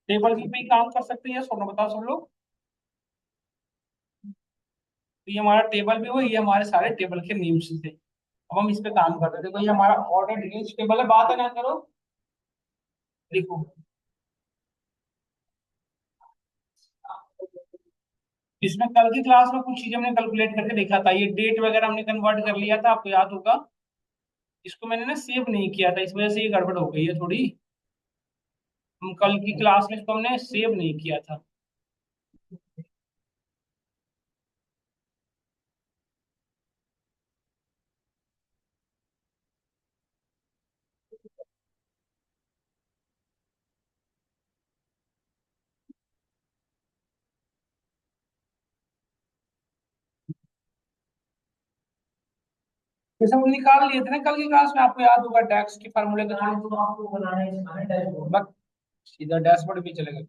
Table की भी काम कर सकते हैं, सोना बताओ सब लोग। तो ये हमारा टेबल भी हो, ये हमारे सारे टेबल के नेम्स थे। अब हम इस पे काम कर रहे थे, देखो ये हमारा ऑर्डर डिलीट टेबल है, बात है ना करो। देखो इसमें कल की क्लास में कुछ चीजें हमने कैलकुलेट करके देखा था, ये डेट वगैरह हमने कन्वर्ट कर लिया था, आपको याद होगा। इसको मैंने ना सेव नहीं किया था, इस वजह से ये गड़बड़ हो गई है थोड़ी। हम कल की क्लास में इसको हमने सेव नहीं किया था। ये सब हम निकाल लिए थे ना कल की क्लास में, आपको याद होगा डैक्स के फार्मूले के थ्रू। तो आपको बनाना है इसमें डैशबोर्ड, बस सीधा डैशबोर्ड भी चलेगा।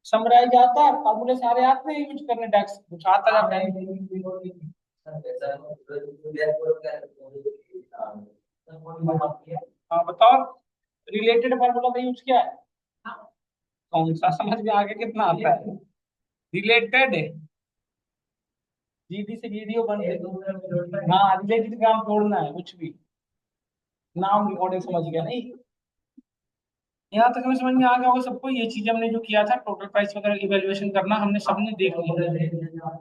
समराइज आता है, फार्मूले सारे आते हैं यूज करने, डैक्स कुछ आता है। हाँ बताओ, रिलेटेड फार्मूला का यूज किया है। कौन सा समझ में आगे कितना आता है। रिलेटेड, जीडी से वीडियो बन गई। हाँ रिलेटेड काम जोड़ना है कुछ भी, नाम रिकॉर्डिंग समझ गया नहीं। यहाँ तक हमें समझ में आ गया होगा सबको, ये चीज हमने जो किया था टोटल प्राइस वगैरह इवेल्युएशन करना, हमने सबने देख लिया।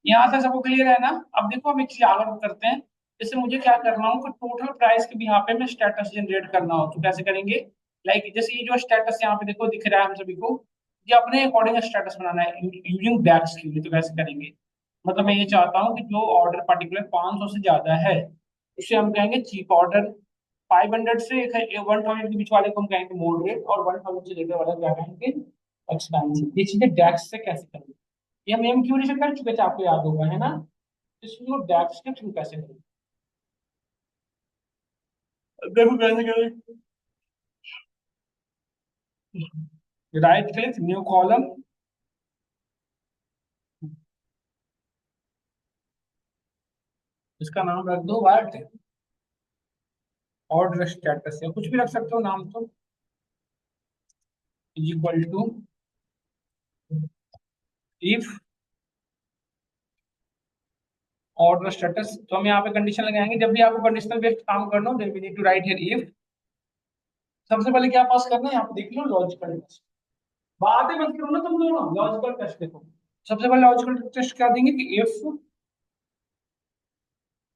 यहाँ तक सबको क्लियर है ना। अब देखो हम एक चीज आगे करते हैं। जैसे मुझे क्या करना हो कि टोटल प्राइस के भी यहाँ पे मैं स्टेटस जनरेट करना हो, तो कैसे करेंगे। लाइक जैसे ये जो स्टेटस यहाँ पे देखो दिख रहा है हम सभी को, ये अपने अकॉर्डिंग स्टेटस बनाना है यूजिंग डैक्स के लिए, तो कैसे करेंगे। मतलब मैं ये चाहता हूँ कि जो ऑर्डर पर्टिकुलर 500 से ज्यादा है उसे हम कहेंगे चीप ऑर्डर। 500 से 1000 के बीच वाले को हम कहेंगे मॉडरेट, और 1000 से लेकर वाला क्या कहेंगे एक्सपेंसिव। ये चीजें डैक्स से कैसे करेंगे, ये हम एम क्यू कर चुके थे, आपको याद होगा है ना। इसलिए वो डैक्स के थ्रू कैसे करेंगे। देखो कैसे करें। राइट क्लिक न्यू कॉलम, इसका नाम रख दो वाट ऑर्डर स्टेटस, या कुछ भी रख सकते हो नाम तो। Equal to if order status, तो हम यहाँ पे कंडीशन लगाएंगे, जब भी आपको कंडीशनल बेस्ड काम करना हो then we need to write here if. सबसे पहले क्या पास करना है यहाँ पे देख लो, लॉजिकल टेस्ट। बातें मत करो ना तुम दोनों, लॉजिकल टेस्ट देखो। सबसे पहले लॉजिकल टेस्ट क्या देंगे कि if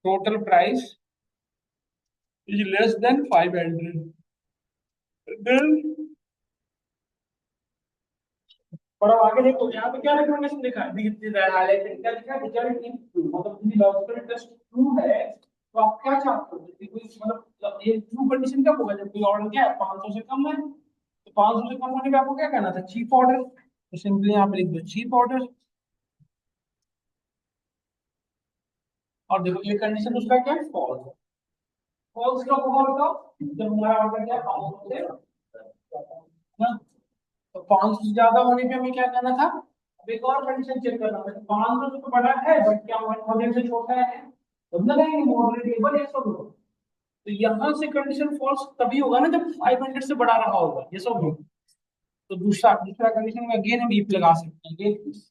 total price is less than 500 then. थोड़ा आगे देखो, यहाँ पे क्या रिकमेंडेशन लिखा है, हाईलाइटेड क्या लिखा है, रिजल्ट इन ट्रू, मतलब यदि लॉजिकल टेस्ट ट्रू है तो आप क्या चाहते हो कि कोई मतलब ये ट्रू कंडीशन कब होगा, जब कोई ऑर्डर क्या है 500 से कम है, तो 500 से कम होने पे आपको क्या करना था, चीप ऑर्डर, तो सिंपली यहाँ पे लिख दो चीप ऑर्डर। और देखो ये कंडीशन उसका क्या है, फॉल्स। फॉल्स कब होगा बताओ, जब हमारा ऑर्डर क्या है 500 से ना। तो 500 से ज्यादा होने पे हमें क्या करना था, अब एक और कंडीशन चेक करना था, 500 से तो बड़ा है बट क्या 1000 से छोटा है, तब लगाएंगे मॉडरेटेबल ये सब होगा। तो यहाँ से कंडीशन फॉल्स तभी होगा ना जब 500 से बढ़ा रहा होगा ये सब होगा। तो दूसरा दूसरा कंडीशन में अगेन हम इफ लगा सकते हैं अगेन।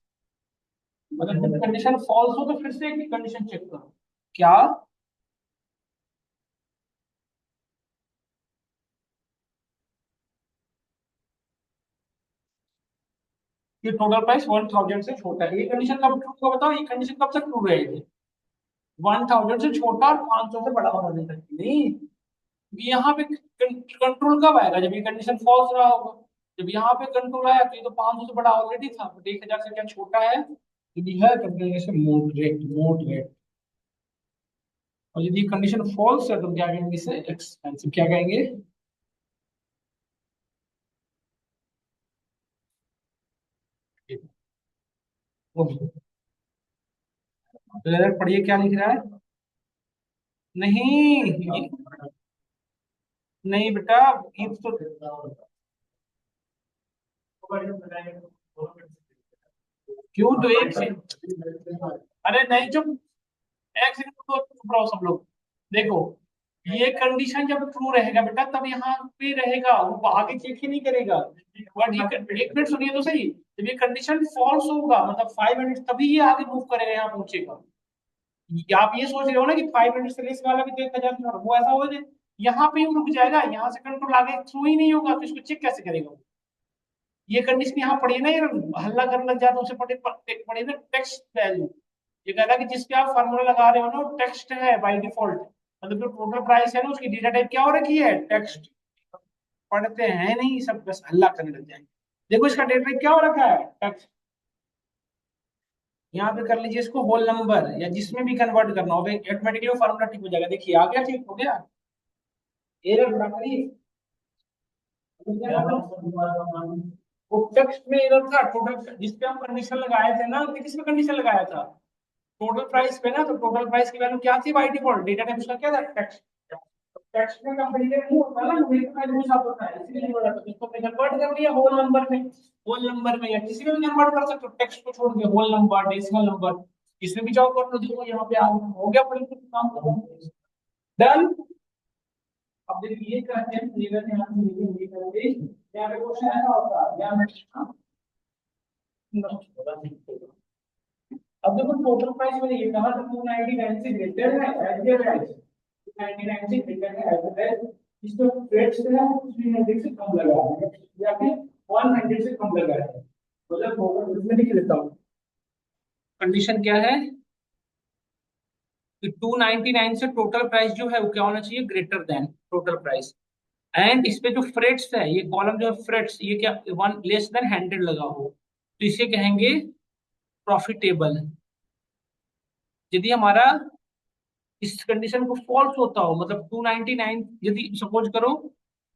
मतलब जब कंडीशन फॉल्स हो तो फिर से एक कंडीशन चेक करो क्या, ये टोटल प्राइस 1000 से छोटा है, ये कंडीशन कब ट्रू होगा बताओ, ये कंडीशन कब तक ट्रू रहेगी, 1000 से छोटा और 500 से बड़ा होने तक नहीं। यहाँ पे कंट्रोल कब आएगा, जब ये कंडीशन फॉल्स रहा होगा। जब यहाँ पे कंट्रोल आया तो ये तो 500 से बड़ा ऑलरेडी था, बट 1000 से क्या छोटा है, यदि है कंडीशन मॉडरेट मॉडरेट। और यदि कंडीशन फॉल्स है तो क्या कहेंगे इसे एक्सपेंसिव, क्या कहेंगे। तो पढ़िए क्या लिख रहा है। नहीं नहीं बेटा, ये तो क्यों, तो एक से, अरे नहीं, चुप, एक सेकंड तो चुप रहो सब लोग। देखो ये कंडीशन जब ट्रू रहेगा बेटा तब यहाँ पे रहेगा, वो आगे चेक ही नहीं करेगा। बट ये एक मिनट सुनिए तो सही, जब ये कंडीशन फॉल्स होगा मतलब 5 मिनट, तभी ये आगे मूव करेगा, यहाँ पहुंचेगा। आप ये सोच रहे हो ना कि 5 मिनट से लेस वाला भी देखा जाता है, वो ऐसा हो जाए यहाँ पे ही रुक जाएगा, यहाँ से कंट्रोल आगे थ्रू ही नहीं होगा, तो इसको चेक कैसे करेगा। ये कंडीशन यहाँ पड़ी है ना, ये हल्ला करने लग जाता है, उसे पड़ी ना टेक्स्ट वैल्यू। ये कहता है कि जिस पे आप फार्मूला लगा रहे हो ना वो टेक्स्ट है बाय डिफॉल्ट, मतलब जो टोटल प्राइस है ना उसकी डेटा टाइप क्या हो रखी है, टेक्स्ट। पढ़ते हैं नहीं सब, बस हल्ला करने लग जाएंगे। देखो इसका डेटा टाइप क्या हो रखा है, टेक्स्ट। यहाँ पे कर लीजिए इसको होल नंबर या जिसमें भी कन्वर्ट करना हो, ऑटोमेटिकली फार्मूला ठीक हो जाएगा। देखिए आ गया, ठीक हो गया। एरर बना करिए। वो टेक्स्ट में एरर था, टोटल जिस पे हम कंडीशन लगाए थे ना, किस पे कंडीशन लगाया था, टोटल प्राइस पे ना। तो टोटल प्राइस की वैल्यू क्या थी बाय डिफॉल्ट, डेटा टाइप उसका क्या था, टेक्स्ट। टेक्स्ट में कंपैरिजन नहीं होता ना, न्यूमेरिकल वैल्यू के साथ होता है, इसलिए नहीं हो रहा था। इसको हमने कन्वर्ट कर लिया होल नंबर में। होल नंबर में या किसी में भी कन्वर्ट कर सकते हो, टेक्स्ट को छोड़ के होल नंबर, डेसिमल नंबर, इसमें भी जाओ कर लो। देखो यहाँ पे हो गया, बिल्कुल काम डन। अब देखिए ये कहते हैं लेवल यहाँ से नीचे करके यहाँ पे क्वेश्चन ऐसा होता है या अब देखो टोटल प्राइस मैंने ये कहा था 299 से ग्रेटर है एज वेल एज 299 से ग्रेटर है एज वेल एज इसको रेट से है 300 से कम लगा है या फिर 100 से कम लगा है। मतलब होगा इसमें लिख लेता हूँ, कंडीशन क्या है कि 299 से टोटल प्राइस जो है वो क्या होना चाहिए, greater than total price. And इस पे जो फ्रेट्स है, ये कॉलम जो है फ्रेट्स, ये क्या वन लेस देन 100 लगा हो, तो इसे कहेंगे प्रॉफिटेबल। यदि हमारा इस कंडीशन को फॉल्स होता हो, मतलब 299 यदि सपोज करो,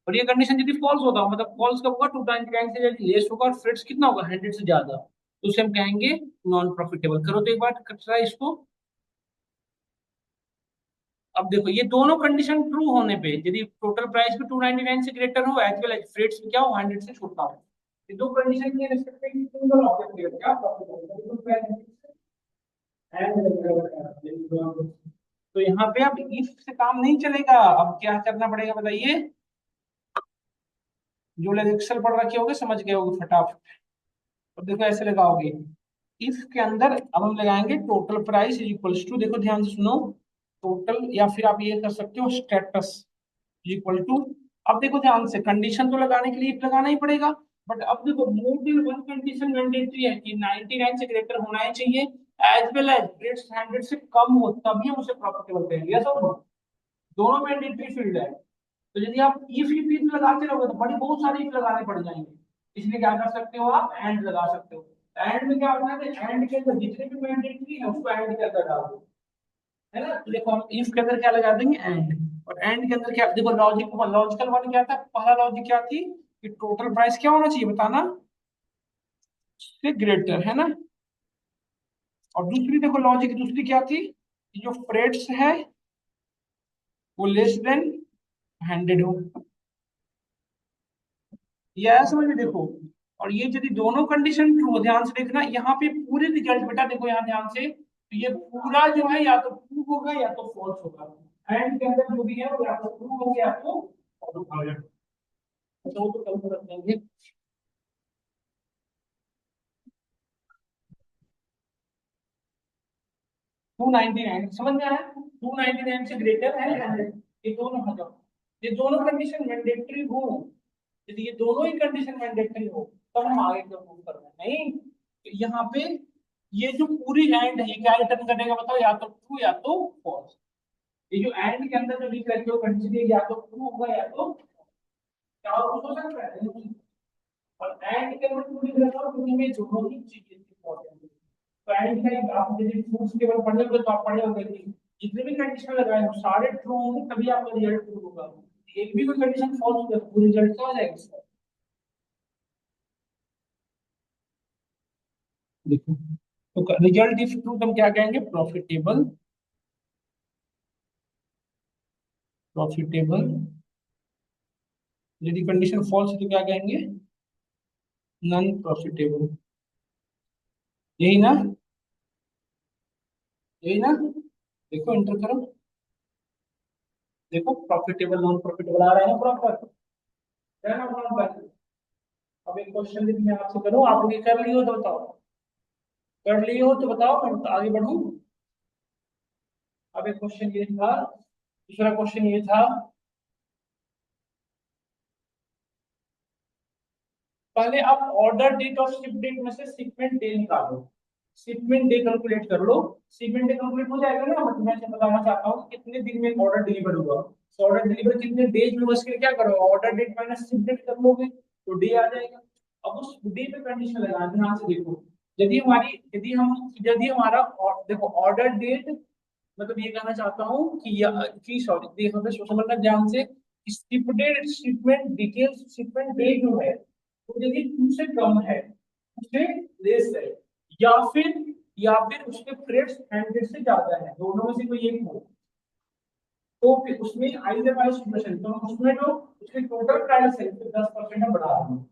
और ये कंडीशन यदि फॉल्स होता हो, मतलब फॉल्स कब होगा, 299 से यदि लेस होगा और फ्रेट्स कितना होगा 100 से ज्यादा, तो उसे हम कहेंगे नॉन प्रॉफिटेबल। करो तो एक बार ट्राई इसको। अब देखो ये दोनों कंडीशन ट्रू होने पे, यदि टोटल प्राइस भी 299 से ग्रेटर हो एज वेल एज फ्रेट्स भी क्या हो 100 से छोटा हो, ये दो कंडीशन के रिस्पेक्टिव सिंगल ऑब्जेक्ट क्या प्रॉफिटेबल। तो यहाँ पे अब इफ से काम नहीं चलेगा, अब क्या करना पड़ेगा बताइए। जो लोग एक्सेल पढ़ रखे होगे समझ गए होगे फटाफट। अब देखो ऐसे लगाओगे, इफ के अंदर अब हम लगाएंगे टोटल प्राइस इक्वल्स टू, देखो ध्यान से सुनो, टोटल या फिर आप ये कर सकते हो स्टेटस इक्वल टू। अब देखो ध्यान से, कंडीशन तो लगाने के लिए if लगाना ही पड़ेगा, बट अब देखो more than one condition mandatory है कि 99 से ग्रेटर होना ही चाहिए, एज वेल एज रेट्स 100 से कम हो तभी हम उसे प्रॉफिटेबल कहेंगे। यस और नो, दोनों मैंडेटरी फील्ड है। तो यदि आप इफ ही लगाते रहोगे तो बड़ी बहुत सारी if लगाने पड़ जाएंगे, इसलिए क्या कर सकते हो आप एंड लगा सकते हो। एंड में क्या होता है, एंड के अंदर जितने भी मैंडेटरी है उसको एंड के अंदर डाल दो, है ना। तो देखो हम इफ के अंदर क्या लगा देंगे एंड, और एंड के अंदर क्या, देखो लॉजिकल वन क्या था, पहला लॉजिक क्या थी कि टोटल प्राइस क्या होना चाहिए बताना, से ग्रेटर, है ना। और दूसरी देखो लॉजिक दूसरी क्या थी कि जो फ्रेट्स है वो लेस देन 100 हो, ये आया समझ में देखो। और ये यदि दोनों कंडीशन ट्रू हो, ध्यान से देखना यहाँ पे पूरे रिजल्ट बेटा, देखो यहाँ ध्यान से, तो ये पूरा जो है या तो ट्रू होगा या तो फॉल्स होगा, एंड के अंदर जो भी है वो या तो ट्रू होगा या तो false होगा। तो वो तो कम कर देंगे। 299 समझ में आया, 299 से ग्रेटर है 100, ये दोनों मतलब ये दोनों कंडीशन मैंडेटरी हो, यदि ये दोनों ही कंडीशन मैंडेटरी हो तब हम आगे का प्रूव कर रहे हैं। नहीं तो यहाँ पे ये जो पूरी एंड है ये क्या रिटर्न करेगा बताओ, या तो ट्रू या तो फॉल्स। ये जो एंड के अंदर जो लिख रखे हो कंडीशन या तो ट्रू होगा या तो क्या और कुछ हो सकता है। और एंड के अंदर ट्रू लिख रखा हो क्योंकि हमें दोनों ही चीजें इंपॉर्टेंट है। तो एंड का आप यदि ट्रूथ टेबल पढ़ लोगे तो आप पढ़े होंगे कि जितने भी कंडीशन लगाए हो सारे ट्रू होंगे तभी आपका रिजल्ट ट्रू होगा, एक भी कोई कंडीशन फॉल्स होगा तो रिजल्ट क्या हो जाएगा इसका। देखो तो रिजल्ट इफ ट्रू हम क्या कहेंगे, प्रॉफिटेबल। प्रॉफिटेबल यदि कंडीशन फॉल्स है तो क्या कहेंगे, नॉन प्रॉफिटेबल। यही ना, यही ना, देखो इंटर करो। देखो प्रॉफिटेबल नॉन प्रॉफिटेबल आ रहा है ना प्रॉपर, है ना प्रॉपर। अब एक क्वेश्चन भी मैं आपसे करूँ, आप लोग ये कर लिए हो तो बताओ, कर लिए हो तो बताओ, मैं तो आगे बढ़ूँ। अब एक क्वेश्चन ये था, दूसरा क्वेश्चन ये था, पहले आप ऑर्डर डेट और शिप डेट में से शिपमेंट डे निकालो, शिपमेंट डे कैलकुलेट कर लो। शिपमेंट डे कैलकुलेट हो जाएगा ना, मतलब मैं बताना चाहता हूँ कि कितने दिन में ऑर्डर डिलीवर हुआ, तो ऑर्डर डिलीवर कितने डेज में हुआ, इसके लिए क्या करो, order date minus ship date कर लोगे तो डे आ जाएगा। अब उस डे पे कंडीशन लगाना, ध्यान से देखो, यदि हमारा देखो ऑर्डर डेट, मतलब ये कहना चाहता हूँ कि कि सॉरी देखो तो समझना ध्यान से, शिपडेट शिपमेंट डिटेल्स शिपमेंट डेट जो है वो यदि 2 से कम है, उससे लेस है, या फिर उसके फ्रेट्स 100 से ज्यादा है, दोनों में से कोई एक हो, तो फिर उसमें आइदर वाली सिचुएशन, तो हम उसमें जो उसके टोटल प्राइस है उससे 10% हम बढ़ा रहे हैं।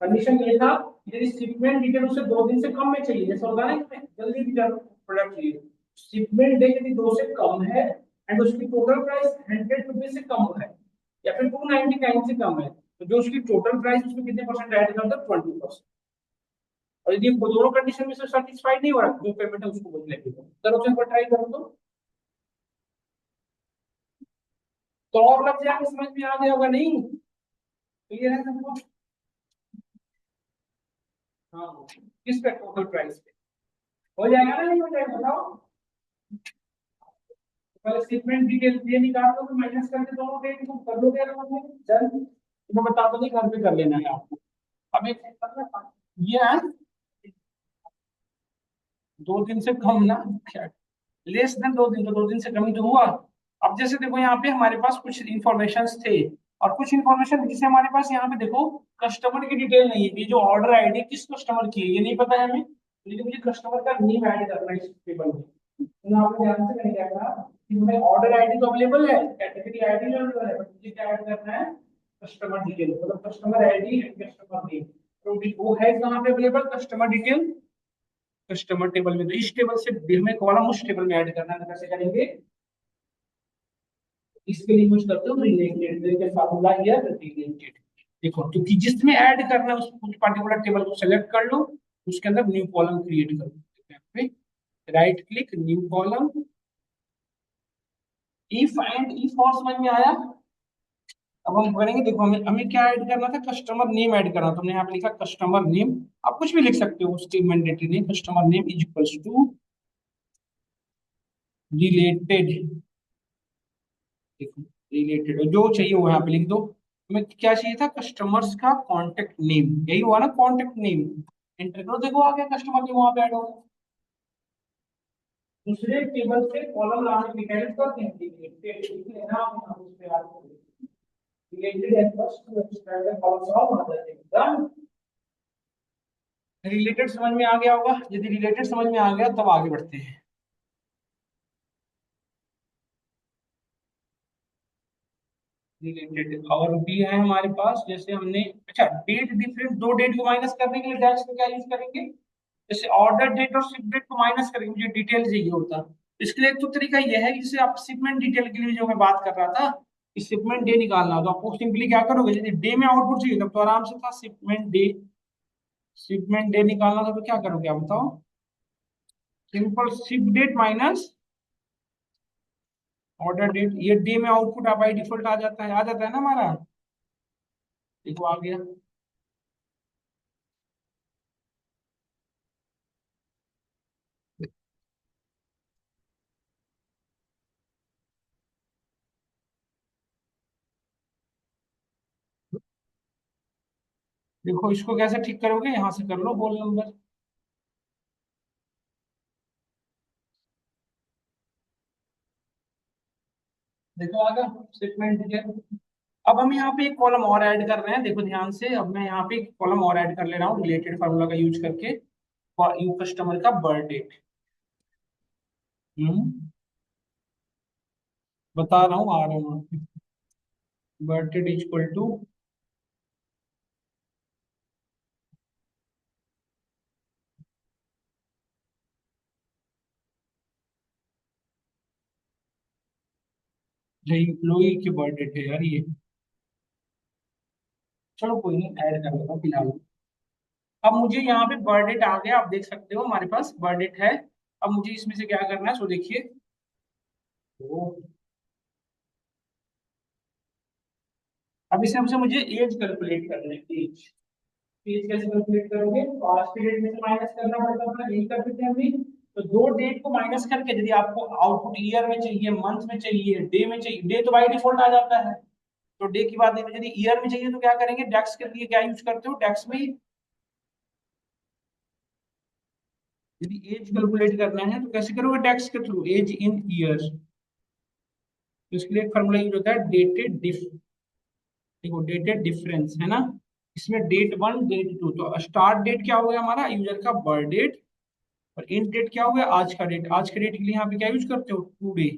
कंडीशन ये था, यदि शिपमेंट डिटेल उसे 2 दिन से कम में चाहिए, जैसे होता है ना कि जल्दी रिटर्न प्रोडक्ट चाहिए, शिपमेंट डेट यदि 2 से कम है एंड उसकी टोटल प्राइस 100 रुपीज से कम है, या फिर 299 से कम है, तो जो उसकी टोटल प्राइस उसमें कितने परसेंट ऐड करता है, 20%। और यदि वो दोनों कंडीशन में से सेटिस्फाइड नहीं हो रहा, जो पेमेंट है उसको बोल लेंगे, करो तो एक बार ट्राई करो तो और लग जाएगा, समझ में आ गया होगा नहीं, क्लियर है सबको। हाँ, किस पे, टोटल प्राइस पे हो जाएगा ना, नहीं हो जाएगा बताओ। पहले स्टेटमेंट डिटेल ये निकाल दो, तो माइनस करके दोनों डेट को कर लोगे लोगों में डन। मैं बता दो, नहीं घर पे कर लेना है आपको। अब एक ये है 2 दिन से कम ना, क्या लेस देन 2 दिन, तो 2 दिन से कम ही तो हुआ। अब जैसे देखो यहाँ पे हमारे पास कुछ इंफॉर्मेशन थे, और कुछ इंफॉर्मेशन जैसे हमारे पास यहाँ पे देखो कस्टमर की डिटेल नहीं है, ये जो ऑर्डर आईडी किस कस्टमर की है ये नहीं पता है हमें, लेकिन मुझे कस्टमर का नेम ऐड करना है इस टेबल में, तो आपको ध्यान से मैंने क्या कहा कि हमें ऑर्डर आईडी तो अवेलेबल है, कैटेगरी आईडी अवेलेबल है, बट मुझे क्या ऐड करना है, कस्टमर डिटेल, मतलब customer ID and customer name, तो वो है कहाँ पे available, customer detail customer table में, तो इस टेबल से हमें कॉलम उस टेबल में ऐड करना है, तो कैसे करेंगे, इसके लिए यूज करते हो रिलेटेड, देखिए फार्मूला हियर रिलेटेड, देखो क्योंकि जिसमें ऐड करना है उस पर्टिकुलर टेबल को सेलेक्ट कर लो, उसके अंदर न्यू कॉलम क्रिएट करो, right click new column, if and if और समझ में आया। अब हम करेंगे, देखो हमें हमें क्या ऐड करना था, कस्टमर नेम ऐड करना था, हमने यहाँ पे लिखा कस्टमर नेम, आप कुछ भी लिख सकते हो उसके मैंडेटरी नहीं, customer name is equals to related, देखो रिलेटेड जो चाहिए वो यहाँ पे लिख दो, हमें क्या चाहिए था, कस्टमर्स का कॉन्टेक्ट नेम, यही हुआ ना कॉन्टेक्ट नेम, एंटर करो, देखो आ गया कस्टमर नेम वहां पे ऐड हो गया। दूसरे टेबल से कॉलम लाने की हेल्प करते हैं, रिलेटेड है ना, आप यहाँ उस पे ऐड करो, related and first to extract the columns of other done. Related समझ में आ गया होगा, यदि रिलेटेड समझ में आ गया तब आगे बढ़ते हैं। रिलेटेड और भी है हमारे पास, जैसे हमने, अच्छा डेट डिफरेंस, दो डेट को माइनस करने के लिए डैश का क्या यूज करेंगे, जैसे ऑर्डर डेट और शिप डेट को माइनस करेंगे, मुझे डिटेल चाहिए होता, इसके लिए एक तो तरीका यह है कि जैसे आप शिपमेंट डिटेल के लिए जो मैं बात कर रहा था कि शिपमेंट डे निकालना हो, तो आपको सिंपली क्या करोगे, यदि डे में आउटपुट चाहिए तब तो आराम से था, शिपमेंट डे निकालना था तो क्या करोगे आप बताओ, simple ship date minus order date, ये डे में आउटपुट आप बाई डिफॉल्ट आ जाता है ना हमारा, देखो आ गया। देखो इसको कैसे ठीक करोगे, यहाँ से कर लो होल नंबर, देखो आ गया स्टेटमेंट डिटेल। अब हम यहाँ पे एक कॉलम और ऐड कर रहे हैं, देखो ध्यान से, अब मैं यहाँ पे एक कॉलम और ऐड कर ले रहा हूँ रिलेटेड फार्मूला का यूज करके, यू कस्टमर का बर्थ डेट, हम्म बता रहा हूँ, आ रहा हूँ, birth date equal to, employee की बर्थ डेट है यार ये। चलो कोई नहीं, ऐड कर लेता हूँ फिलहाल। अब मुझे यहाँ पे बर्थ डेट आ गया, आप देख सकते हो हमारे पास बर्थ डेट है। अब मुझे इसमें से क्या करना है, सो देखिए। तो अब इसमें से मुझे एज कैलकुलेट करना है, एज। एज कैसे कैलकुलेट करोगे, तो आज के डेट में से माइनस करना पड़ता है, अपना यही कर देते हैं अभी। तो दो डेट को माइनस करके यदि आपको आउटपुट ईयर में चाहिए, मंथ में चाहिए, डे में चाहिए, डे तो बाई डिफॉल्ट आ जाता है, तो डे की बात नहीं, यदि ईयर में चाहिए तो क्या करेंगे, डेक्स के लिए क्या यूज करते हो, डेक्स में यदि एज कैलकुलेट करना है तो कैसे करोगे, डेक्स के थ्रू, एज इन ईयर। तो इसके लिए एक फॉर्मूला यूज होता है डेटेड डिफ, देखो डेटेड डिफरेंस है ना, इसमें डेट वन डेट टू, तो स्टार्ट डेट क्या हो गया हमारा यूजर का बर्थ डेट, और एंड डेट क्या हो गया आज का डेट। आज के डेट के लिए यहाँ पे क्या यूज करते हो, टुडे।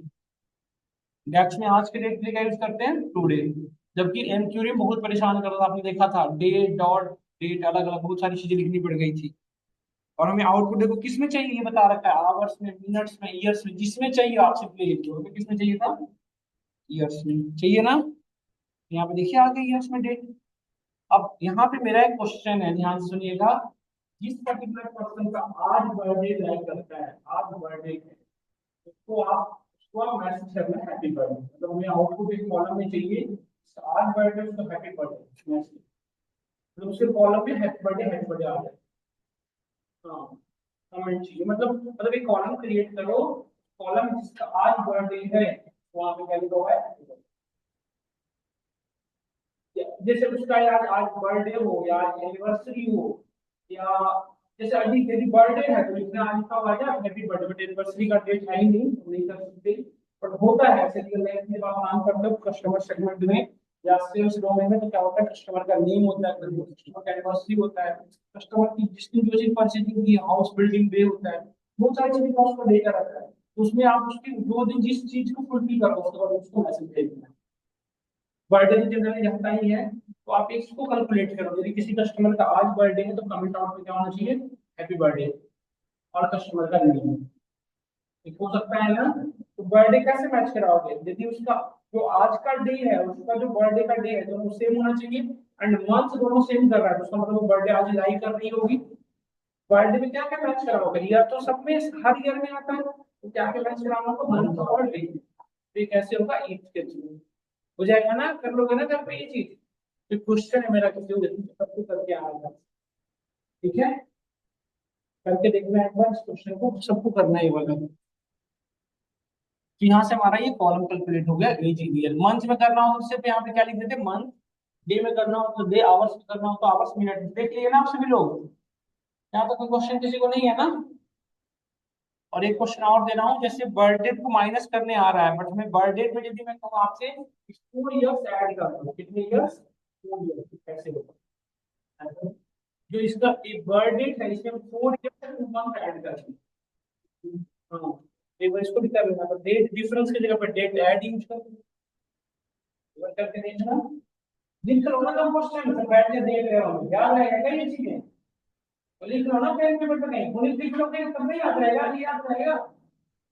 डेक्स में आज के डेट के लिए क्या यूज करते हैं, टुडे। जबकि एमक्यूरी बहुत परेशान कर रहा था, आपने देखा था डे डॉट डेट अलग अलग बहुत सारी चीजें लिखनी पड़ गई थी। और हमें आउटपुट देखो किस में चाहिए, ये बता रखा है, आवर्स में, मिनट्स में, ईयर्स में, जिसमें चाहिए आप सिंपली लिख दो, हमें किस में चाहिए था, ईयर्स में चाहिए ना। यहाँ पे देखिए आ गई ईयर्स में डेट। अब यहाँ पे मेरा एक क्वेश्चन है, ध्यान से सुनिएगा। जिस पर्टिकुलर पर्सन का आज बर्थडे लैग करता है, आज बर्थडे है, उसको आप मैसेज करना है हैप्पी बर्थडे, मतलब हमें आउटपुट एक कॉलम में चाहिए, आज बर्थडे उसका हैप्पी बर्थडे मैसेज, मतलब उसके कॉलम में हैप्पी बर्थडे आ जाए। हाँ, कमेंट चाहिए, मतलब एक कॉलम क्रिएट करो, कॉलम जिसका आज बर्थडे है वहां पे क्या लिखा हुआ है, जैसे उसका यार आज बर्थडे हो या आज एनिवर्सरी हो, या जैसे अभी यदि बर्थडे है तो लिखना आज का हुआ है हैप्पी बर्थडे, बट एनिवर्सरी का डेट है ही नहीं तो नहीं कर सकते। बट होता है ऐसे, रियल लाइफ में जब आप काम करते हो कस्टमर सेगमेंट में या सेल्स डोमेन में, तो क्या होता है, कस्टमर का नेम होता है, कस्टमर का एनिवर्सरी होता है, कस्टमर की जितनी जो चीज परचेजिंग की, हाउस बिल्डिंग डे होता है, बहुत सारी चीजें का उसका डेटा रहता है, तो उसमें आप उसकी जो दिन जिस चीज को फुलफिल करो उसके बाद उसको मैसेज भेजना है। बर्थडे तो जनरली रहता ही है, तो आप इसको कैलकुलेट करो, यदि किसी कस्टमर का आज बर्थडे है तो कमेंट आउट में क्या होना चाहिए, हैप्पी बर्थडे, और कस्टमर का नेम, एक हो सकता है ना। तो बर्थडे कैसे मैच कराओगे, यदि उसका जो आज का डे है उसका जो बर्थडे का डे है दोनों सेम होना चाहिए, एंड मंथ दोनों सेम कर रहा है, तो उसका मतलब वो बर्थडे आज लाई कर रही होगी। बर्थडे में क्या क्या मैच कराओगे, ईयर तो सब में हर ईयर में आता है, तो क्या क्या मैच कराना होगा, मंथ और डे, तो ये कैसे होगा, ईच के थ्रू हो जाएगा ना, कर लोगे ना घर पे ये चीज। तो क्वेश्चन है मेरा किसी को सबको करके आएगा, ठीक है, करके देखना है एक बार इस क्वेश्चन को, सबको करना है ये वाला। तो यहाँ से हमारा ये कॉलम कैलकुलेट हो गया, एज ईयर। मंथ में करना हो तो सिर्फ यहाँ पे क्या लिख देते, मंथ। डे में करना हो तो डे, आवर्स में करना हो तो आवर्स, मिनट, देख लिए ना आप सभी लोग। यहाँ तो कोई क्वेश्चन किसी को नहीं है ना। और एक क्वेश्चन और दे रहा हूँ, जैसे बर्थ डेट को माइनस करने आ रहा है, बट हमें बर्थ डेट में यदि मैं कहूँ आपसे 4 इयर्स ऐड कर दो, कितने इयर्स, 4 इयर्स, कैसे होगा, जो इसका बर्थ डेट है इसमें 4 इयर्स 2 मंथ ऐड कर दें। हाँ, एक बार इसको भी कर लेना, पर डेट डिफरेंस की जगह पर डेट ऐड यूज कर, एक बार करके देखना। लिख लो ना, हम क्वेश्चन से बैठ के देख रहे हो, याद रहेगा क्या ये चीजें, तो लिख लो ना पेन पेपर पे, नहीं पुलिस लिख लो तब नहीं याद रहेगा, ये याद रहेगा,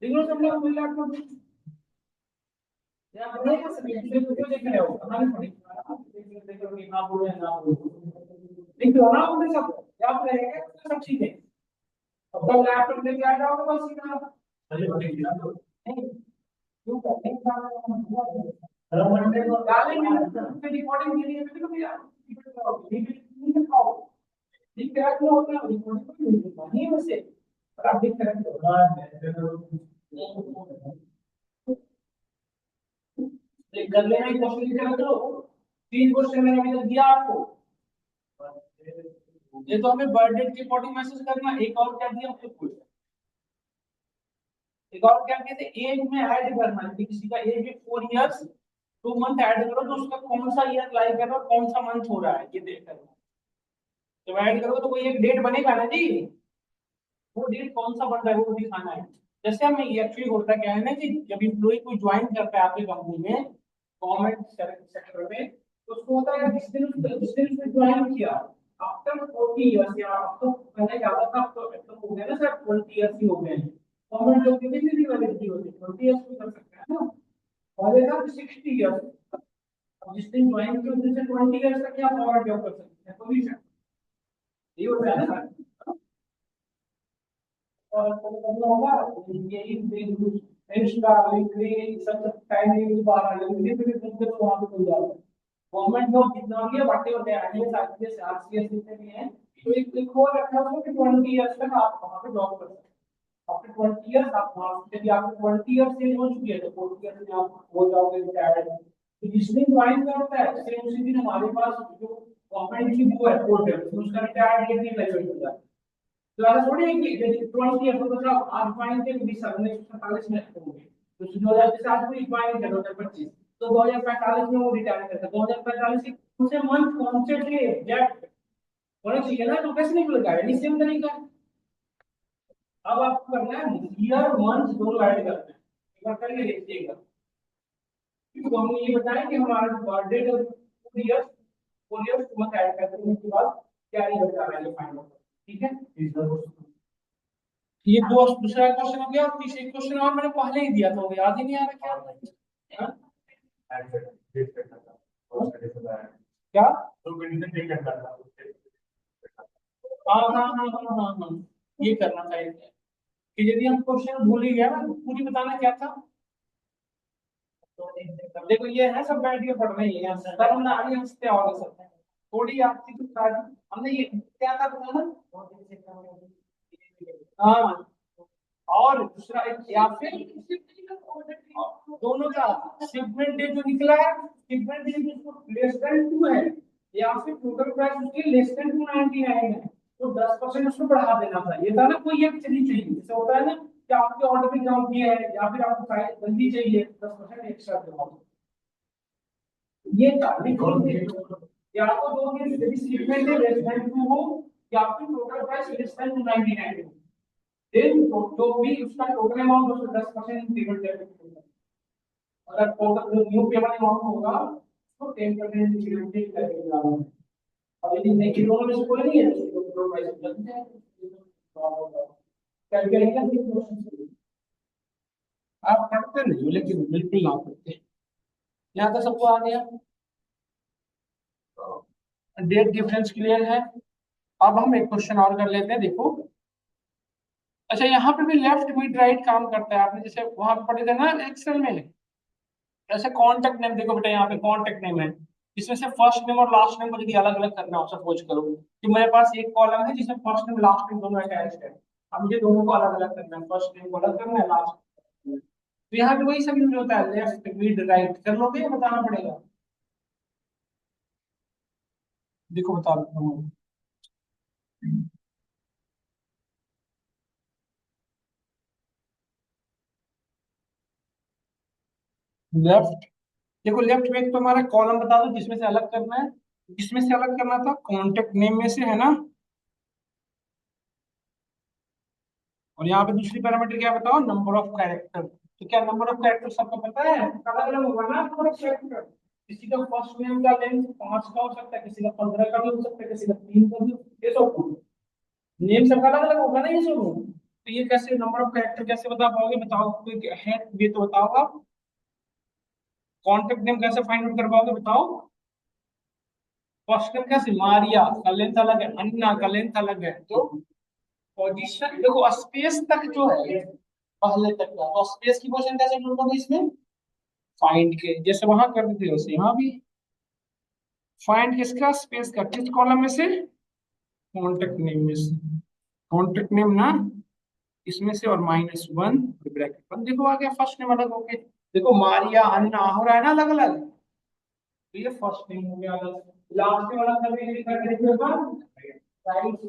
लिख लो सब लोग मिल को, याद रहेगा सभी, इसलिए तो क्यों देख रहे हो, कहानी पढ़ी देख लो कि ना बोले ना बोले, लिख लो ना अपने सब, याद रहेगा सब चीजें। अब कल लैपटॉप लेके आ जाओगे बस सीधा, नहीं क्यों करते हैं, मंडे को डालेंगे ना फिर रिकॉर्डिंग के लिए भी तो यार नहीं खाओ, ठीक है क्या होता है रिकॉर्डिंग नहीं है वैसे, पर आप देख रहे हो, कर लेना, क्वेश्चन लिख रख लो, 3 क्वेश्चन मैंने अभी तक दिया आपको। ये तो हमें बर्थडे के अकॉर्डिंग मैसेज करना, एक और क्या दिया मुझे पूछ, एक और क्या कहते हैं, एज में ऐड करना, यदि किसी का एज है 4 इयर्स 2 मंथ ऐड करो तो उसका कौन सा ईयर लाई कर रहा है, कौन सा मंथ हो रहा है ये देख करना, जब ऐड करोगे तो कोई एक डेट बनेगा ना जी, वो डेट कौन सा बन रहा है वो दिखाना है। जैसे हमें ये एक्चुअली होता क्या है ना कि जब इम्प्लॉय को ज्वाइन करता है आपकी कंपनी में, गवर्नमेंट सेक्टर में, तो उसको होता है जिस दिन उसने ज्वाइन किया, आफ्टर 40 इयर्स, या अब तो पहले क्या होता था, अब तो हो गया ना सर, 20 इयर्स ही हो गए हैं, गवर्नमेंट जॉब की कितनी वैलिडिटी होती है, 20 इयर्स भी कर सकते हैं ना। पहले था 60 ईयर्स, अब जिस दिन ज्वाइन किया उस दिन से 20 ईयर्स तक क्या फॉरवर्ड जॉब कर सकते हैं, तो भी ये होता है ना। और करना होगा यही इसका वीकली सब टाइम नहीं पा रहा है, लेकिन फिर तो वहां पे कोई जाता है। गवर्नमेंट जॉब जितना भी है बाटे होते हैं, आईएएस आईपीएस आरसीएस जितने भी हैं, तो एक और रखा है उसको कि 20 ईयर्स तक आप वहां पे जॉब कर सकते हैं। आफ्टर 20 ईयर्स आप वहां, यदि आपको 20 ईयर्स से हो चुकी है तो 40 ईयर्स में आप हो जाओगे रिटायर्ड। तो जिस दिन ज्वाइन करता है सेम उसी दिन हमारे पास जो गवर्नमेंट की वो है पोर्टल, उसका रिटायर्ड डेट भी मेंशन हो जाता है। तो ऐसा थोड़ी है कि यदि 20 ईयर तो मतलब आप ज्वाइन थे 1947 में होंगे, तो 2007 में ज्वाइन थे 2025, तो 2045 में वो रिटायर करते, 2045 के कौन से मंथ कौन से थे एग्जैक्ट होना चाहिए ना, तो कैसे निकलेगा, यानी सेम तरीका। अब आपको करना है ईयर मंथ दोनों ऐड करना है, एक बार करके देखिएगा। तो हमने ये बताया कि हमारा जो बर्थडे है 4 ईयर्स, 4 ईयर्स मंथ ऐड करते हैं, उसके बाद क्या रिजल्ट आ रहा है फाइंड आउट। ठीक है, ये दो दूसरा क्वेश्चन हो गया, और तीसरा क्वेश्चन और मैंने पहले ही दिया था, वो याद ही नहीं आ रहा क्या। हाँ? क्या, हाँ हाँ हाँ हाँ हाँ हाँ, ये करना चाहिए कि यदि हम क्वेश्चन भूल ही गया ना तो पूरी बताना क्या था। देखो ये है सब बैठ के पढ़ रही है, सर हमने आगे हंसते और सब थोड़ी आपकी तो हमने ये क्या था बताना। हाँ, और दूसरा एक या फिर दोनों का शिपमेंट डे जो निकला है, शिपमेंट डे लेस देन 2 है, या फिर टोटल प्राइस उसकी लेस देन 299 है, तो 10% उसको बढ़ा देना था। ये था ना, कोई एक चीज चाहिए, जैसे होता है ना कि आपके ऑर्डर में काम किया है या फिर आपको प्राइस जल्दी चाहिए, 10% एक्स्ट्रा देना, ये था। या तो दो के यदि शिपमेंट डे लेस देन 2 हो, या फिर टोटल प्राइस लेस देन 299 हो, देन जो भी उसका टोटल अमाउंट उसको 10% पेमेंट करना। अगर टोटल न्यू पेमेंट अमाउंट होगा तो 10% पेमेंट करेगा। और यदि नहीं दोनों में से कोई नहीं है तो टोटल प्राइस लग जाएगा। कैलकुलेशन आप पढ़ते नहीं हो, लेकिन बिल्कुल ना पढ़ते, यहाँ तो सबको आ गया। डेट डिफरेंस क्लियर है। अब हम एक क्वेश्चन और कर लेते हैं, देखो। अच्छा, यहाँ पे भी लेफ्ट मिड राइट काम करता है, आपने जैसे वहां पे पढ़े थे ना एक्सेल में, जैसे कॉन्टेक्ट नेम देखो बेटा, यहाँ पे कॉन्टेक्ट नेम है, इसमें से फर्स्ट नेम और लास्ट नेम को यदि अलग अलग करना हो, सपोज करो कि मेरे पास एक कॉलम है जिसमें फर्स्ट नेम लास्ट नेम दोनों अटैच है, अब मुझे दोनों को अलग अलग करना है, फर्स्ट नेम को अलग करना है, लास्ट। तो यहाँ पे वही सब यूज होता है, लेफ्ट मिड राइट कर लोगे या बताना पड़ेगा। देखो बता देता हूँ। लेफ्ट, देखो लेफ्ट में एक तो हमारा कॉलम बता दो जिसमें से अलग करना है, जिसमें से अलग करना था कॉन्टेक्ट नेम में से, है ना। और यहाँ पे दूसरी पैरामीटर क्या बताओ, नंबर ऑफ कैरेक्टर। तो क्या नंबर ऑफ कैरेक्टर सबको पता है, अलग अलग होगा ना नंबर ऑफ कैरेक्टर। किसी का फर्स्ट नेम का लेंथ 5 का हो सकता है, किसी का 15 का भी हो सकता है, किसी का 3 का भी, ये सब नेम सबका अलग अलग होगा ना, ये सब। तो ये कैसे नंबर ऑफ कैरेक्टर कैसे बता पाओगे, बताओ कोई है ये तो बताओ आप। कॉन्टेक्ट नेम कैसे फाइंड आउट कर पाओगे बताओ। फर्स्ट नेम कैसे, मारिया का लेंथ अलग है, अन्ना का लेंथ अलग है, तो पोजीशन देखो स्पेस तक जो है पहले तक का, तो स्पेस की पोजीशन कैसे ढूंढोगे इसमें, फाइंड के जैसे वहां कर देते वैसे यहाँ भी। फाइंड किसका, स्पेस का, किस कॉलम में से, कॉन्टेक्ट नेम में से, कॉन्टेक्ट नेम ना, इसमें से, और -1 ब्रैकेट बंद, देखो आ गया फर्स्ट नेम अलग हो गया। देखो मारिया अन्ना हो रहा है ना अलग अलग, तो ये फर्स्ट नेम हो गया अलग, लास्ट में वाला करके लिखा देखिएगा राइट।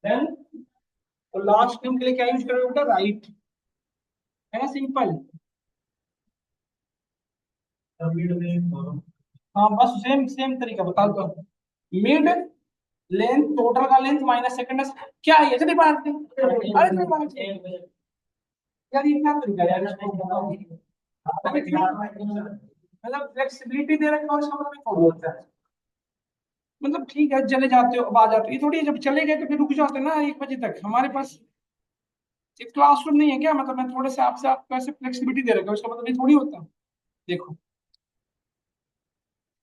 देन तो लास्ट नेम के लिए क्या यूज करोगे बेटा, राइट, है ना, सिंपल। हाँ बस सेम सेम तरीका बता दो। मिड लेंथ, टोटल का लेंथ माइनस सेकंड, क्या है ये, चलिए बात अरे नहीं बात यार, ये क्या तरीका है यार इसको बताओ। मतलब फ्लेक्सिबिलिटी दे रखा है और इसका मतलब थोड़ी होता है। मतलब ठीक है, चले जाते हो अब आ जाते हो, ये थोड़ी है, जब चले गए तो फिर रुक जाते हैं ना 1 बजे तक, हमारे पास एक क्लासरूम नहीं है क्या, मतलब मैं थोड़े से आपसे आपको ऐसे फ्लेक्सिबिलिटी दे रखा है, उसका मतलब ये थोड़ी होता है। देखो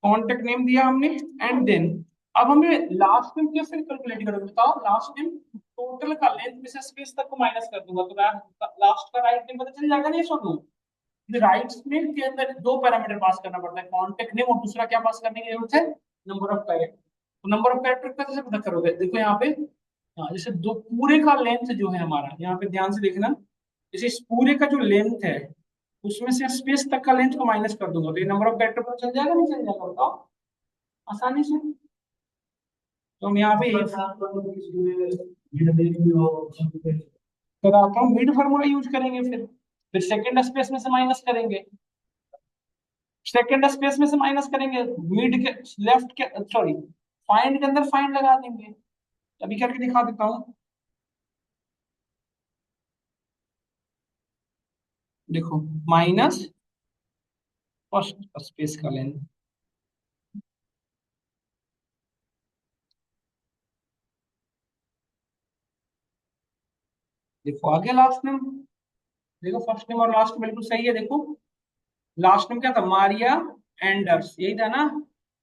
कॉन्टेक्ट नेम दिया हमने, एंड देन अब हमें लास्ट नेम कैसे कैलकुलेट करोगे बताओ। लास्ट नेम टोटल का लेंथ में से स्पेस तक को माइनस कर दूंगा तो लास्ट का राइट नेम पता चल जाएगा नहीं सुनो। राइट नेम के अंदर दो पैरामीटर पास करना पड़ता है, कॉन्टेक्ट नेम और दूसरा क्या पास करने की जरूरत है, नंबर ऑफ कैरेक्टर। तो नंबर ऑफ कैरेक्टर कैसे पता करोगे, देखो यहाँ पे, हाँ जैसे दो पूरे का लेंथ जो है हमारा, यहाँ पे ध्यान से देखना, जैसे इस पूरे का जो लेंथ है उसमें से स्पेस तक का लेंथ को माइनस कर दूंगा तो ये नंबर ऑफ कैरेक्टर पता चल जाएगा नहीं चल जाएगा बताओ, आसानी से। तो हम यहाँ पे कराता हूँ, मिड फार्मूला यूज करेंगे, फिर सेकंड स्पेस में से माइनस करेंगे, सेकंड स्पेस में से माइनस करेंगे, मिड के लेफ्ट के, सॉरी फाइंड के अंदर फाइंड लगा देंगे। अभी करके दिखा देता हूँ, देखो माइनस फर्स्ट स्पेस का लेंथ, देखो आगे लास्ट नेम, देखो फर्स्ट नेम और लास्ट नेम बिल्कुल सही है, देखो लास्ट नेम क्या था, मारिया एंडर्स, यही था ना।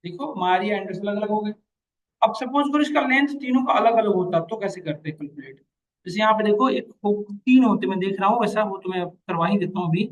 देखो मारिया एंडर्स अलग अलग हो गए। अब सपोज करो इसका लेंथ तीनों का अलग अलग होता तो कैसे करते कैलकुलेट। जैसे यहाँ पे देखो एक तीन होते मैं देख रहा हूँ, वैसा वो तो मैं करवा ही देता हूँ अभी।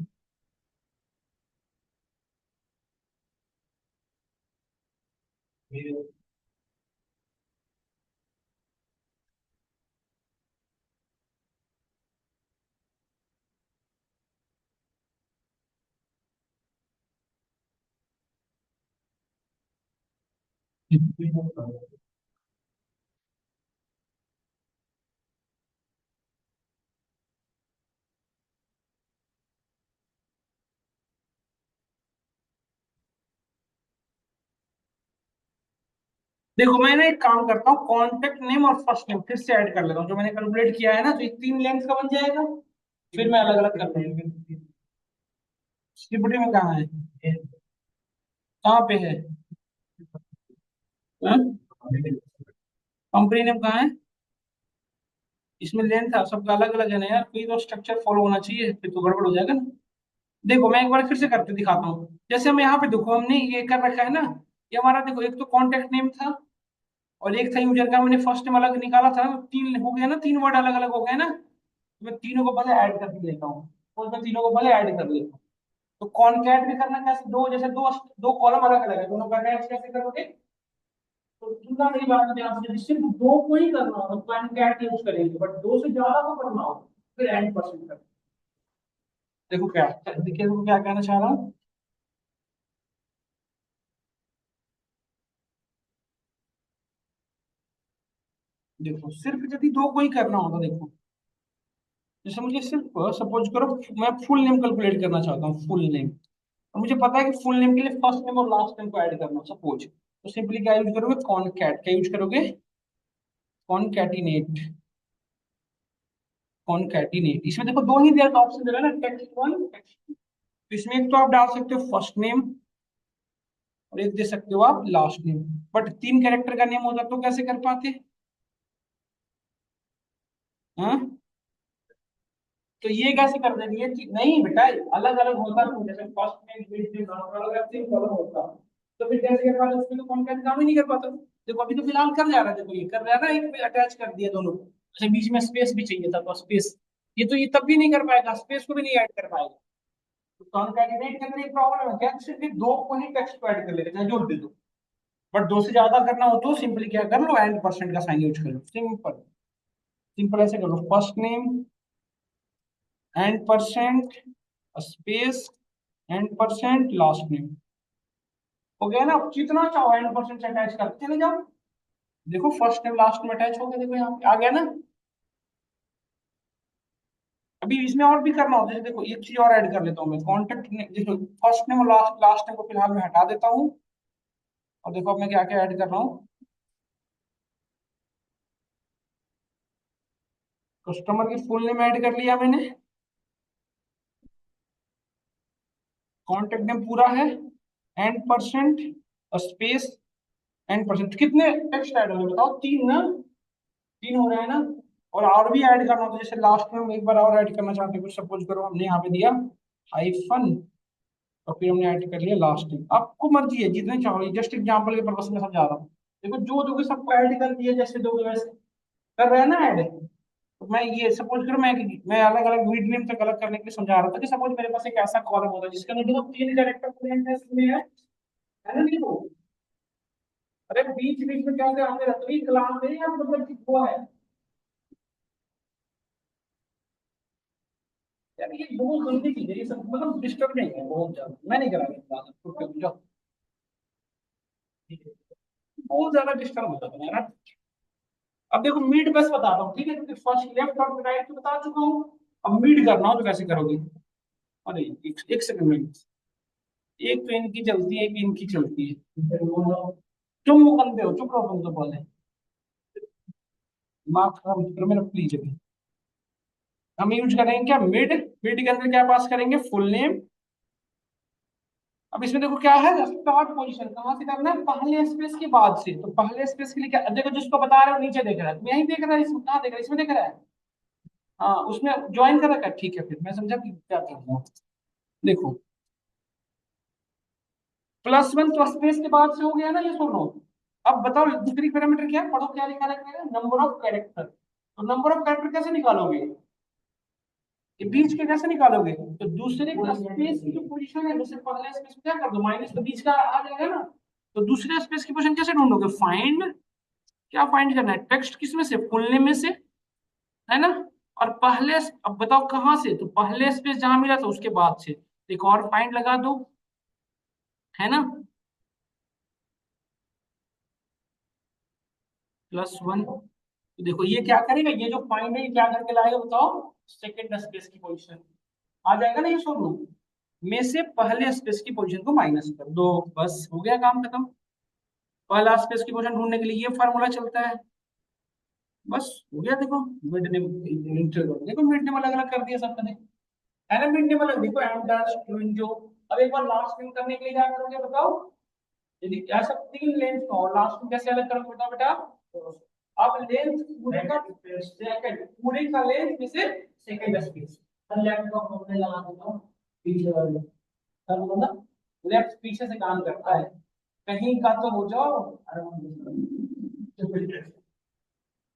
देखो मैं ना एक काम करता हूँ, कॉन्टेक्ट नेम और फर्स्ट नेम फिर से ऐड कर लेता हूँ, जो मैंने कैलकुलेट किया है ना, तो ये तीन लेंथ का बन जाएगा। फिर मैं अलग अलग कर लूंगा। सिपटी में कहाँ है, कहाँ पे है, कंपनी नेम कहाँ है, इसमें लेंथ था सबका अलग अलग है ना यार, कोई तो स्ट्रक्चर फॉलो होना चाहिए, फिर तो गड़बड़ हो जाएगा ना। देखो मैं एक बार फिर से करके दिखाता हूँ, जैसे हम यहाँ पे देखो हमने ये कर रखा है ना, ये हमारा देखो एक तो कॉन्टेक्ट नेम था और एक था यूजर का, मैंने फर्स्ट नेम अलग निकाला था, तो तीन हो गया ना, तीन वर्ड अलग अलग हो गए ना। तो मैं तीनों को पहले ऐड करके लेता हूँ, तो मैं तीनों को पहले ऐड कर लेता हूँ। तो कॉनकैट भी करना कैसे, दो जैसे दो दो कॉलम अलग अलग है, दोनों का अटैच कैसे करोगे। तो सुनना मेरी बात ध्यान से, सिर्फ दो को ही करना हो तो कॉनकैट यूज करेंगे, बट दो से ज्यादा को करना हो फिर एंड परसेंट कर। देखो क्या, देखिए देखो क्या कहना चाह रहा हूँ। देखो सिर्फ यदि दो को ही करना होगा, देखो जैसे मुझे सिर्फ सपोज करो मैं फुल नेम कैलकुलेट करना चाहता हूँ, फुल नेम, और मुझे पता है कि फुल नेम के लिए फर्स्ट नेम और लास्ट नेम को ऐड करना सपोज, तो सिंपली क्या यूज करोगे, कॉनकैट, क्या यूज करोगे, कॉनकैटिनेट, कॉनकैटिनेट। इसमें देखो दो ही दिया ऑप्शन दे रहा है ना, टेक्स्ट वन टेक्स्ट टू, तो इसमें एक तो आप डाल सकते हो फर्स्ट नेम और एक दे सकते हो आप लास्ट नेम, बट तीन कैरेक्टर का नेम होता तो कैसे कर पाते, हाँ। तो ये कैसे कर देंगे, ये नहीं बेटा, अलग अलग होता है, जैसे फर्स्ट नेम मिड नेम अलग अलग तीन कॉलम होता, तो फिर कैसे कर पाते, उसमें तो कॉन्टेंट काम ही नहीं कर पाता। देखो अभी तो फिलहाल कर जा रहा है, देखो ये कर रहा है ना, एक अटैच कर दिया दोनों, अच्छा बीच में स्पेस भी चाहिए था तो स्पेस, ये तब भी नहीं कर पाएगा, स्पेस को भी नहीं ऐड कर पाएगा। तो कॉन्कैटिनेट के अंदर एक प्रॉब्लम है क्या, सिर्फ ये दो को ही टेक्स्ट को ऐड कर लेगा, चाहे जोड़ दे दो। बट दो से ज्यादा करना हो तो सिंपली क्या कर लो, एंड परसेंट का साइन यूज कर लो, सिंपल। सिंपल ऐसे करो, first name and percent space and percent last name, हो गया ना। अब जितना चाहो एंड परसेंट अटैच करते चले जाओ। देखो फर्स्ट नेम लास्ट में अटैच हो गया, देखो यहाँ पे आ गया ना। अभी इसमें और भी करना होता है, देखो एक चीज और ऐड कर लेता हूँ मैं, कॉन्टेक्ट देखो, फर्स्ट नेम और लास्ट लास्ट नेम को फिलहाल मैं हटा देता हूँ। और देखो अब मैं क्या क्या ऐड कर रहा हूँ। कस्टमर की फुल नेम ऐड कर लिया मैंने, कॉन्टेक्ट नेम पूरा है, and percent space and percent. कितने टेक्स्ट ऐड हो गए बताओ, तीन ना, तीन हो रहे हैं ना। और भी ऐड करना होता है, जैसे लास्ट में हम एक बार और ऐड करना चाहते हैं कुछ, सपोज करो हमने यहाँ पे दिया हाइफन, और फिर हमने ऐड कर लिया लास्ट में। आपको मर्जी है जितने चाहो, जस्ट एग्जांपल के पर्पस में समझा रहा हूँ। देखो जो दोगे सबको ऐड कर दिया, जैसे दोगे वैसे कर रहे हैं ना ऐड। तो मैं ये सपोज करो, मैं अलग अलग मिड नेम तक अलग करने के लिए समझा रहा था कि सपोज मेरे पास एक ऐसा कॉलम होता है जिसके अंदर देखो तीन कैरेक्टर प्लेन है ना, देखो। अरे बीच बीच में क्या होता है, हमने रतवी क्लास है या मतलब कि वो है यार, ये बहुत गंदी चीज है ये सब, मतलब डिस्टर्बिंग है बहुत ज्यादा, मैं नहीं करा रहा, बहुत ज्यादा डिस्टर्ब होता है यार। अब देखो मिड बस बताता हूँ, ठीक है, क्योंकि फर्स्ट लेफ्ट और राइट तो बता चुका हूँ। अब मिड करना हो तो कैसे करोगे। अरे एक सेकंड में, एक तो इनकी चलती है, एक इनकी चलती है। तुम वो बंदे हो, चुप रहो तुम तो बोले, माफ करो मेरा प्लीज अभी। हम यूज करेंगे क्या, मिड। मिड के अंदर क्या पास करेंगे, फुल नेम। अब इसमें देखो क्या है, स्टार्ट पोजीशन कहाँ से करना है, पहले स्पेस के बाद से। तो पहले स्पेस के लिए क्या, देखो जिसको बता रहे हो नीचे देख रहा है, तुम यहीं देख रहा है, इसमें कहाँ देख रहा है, इसमें देख रहा है। हाँ उसमें ज्वाइन कर रखा है, ठीक है, फिर मैं समझा कि क्या करना है। देखो प्लस वन तो स्पेस के बाद से हो गया ना, ये सुनो। अब बताओ दूसरी पैरामीटर क्या है, पढ़ो क्या लिखा है, नंबर ऑफ कैरेक्टर। तो नंबर ऑफ कैरेक्टर कैसे निकालोगे, ये बीच के कैसे निकालोगे, तो दूसरे स्पेस की जो पोजीशन है, जैसे पहले स्पेस में क्या कर दो माइनस, तो बीच का आ जाएगा ना। तो दूसरे स्पेस की पोजीशन कैसे ढूंढोगे, फाइंड, क्या फाइंड करना है, टेक्स्ट किसमें से, फुल नेम में से, है ना। और पहले, अब बताओ कहां से, तो पहले स्पेस जहां मिला था उसके बाद से एक और फाइंड लगा दो, है ना, प्लस वन। तो देखो ये क्या करेगा, ये जो फाइंड है ये क्या करके लाएगा बताओ, सेकंड स्पेस की पोजीशन आ जाएगा ना, ये सोलो में से पहले स्पेस की पोजीशन को माइनस कर दो, बस हो गया काम खत्म। पहला स्पेस की पोजीशन ढूंढने के लिए ये फार्मूला चलता है, बस हो गया। देखो मिड नेम, देखो मिड नेम अलग अलग कर दिया सबने, है ना, मिड नेम अलग, देखो एम डैश जो। अब एक बार लास्ट नेम करने के लिए क्या करोगे बताओ, यदि ऐसा तीन लेंथ का और लास्ट में कैसे अलग करोगे बताओ बेटा। अब लेंथ पूरे का सेकंड, पूरे का लेंथ में से सेकंड स्पेस, लेफ्ट का फॉर्मूला लगा देता हूं, पीछे वाले सर बोलो ना, लेफ्ट पीछे से काम करता है, कहीं का तो हो जाओ।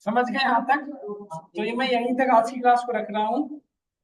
समझ गए यहाँ तक, तो ये मैं यहीं तक आज की क्लास को रख रहा हूँ।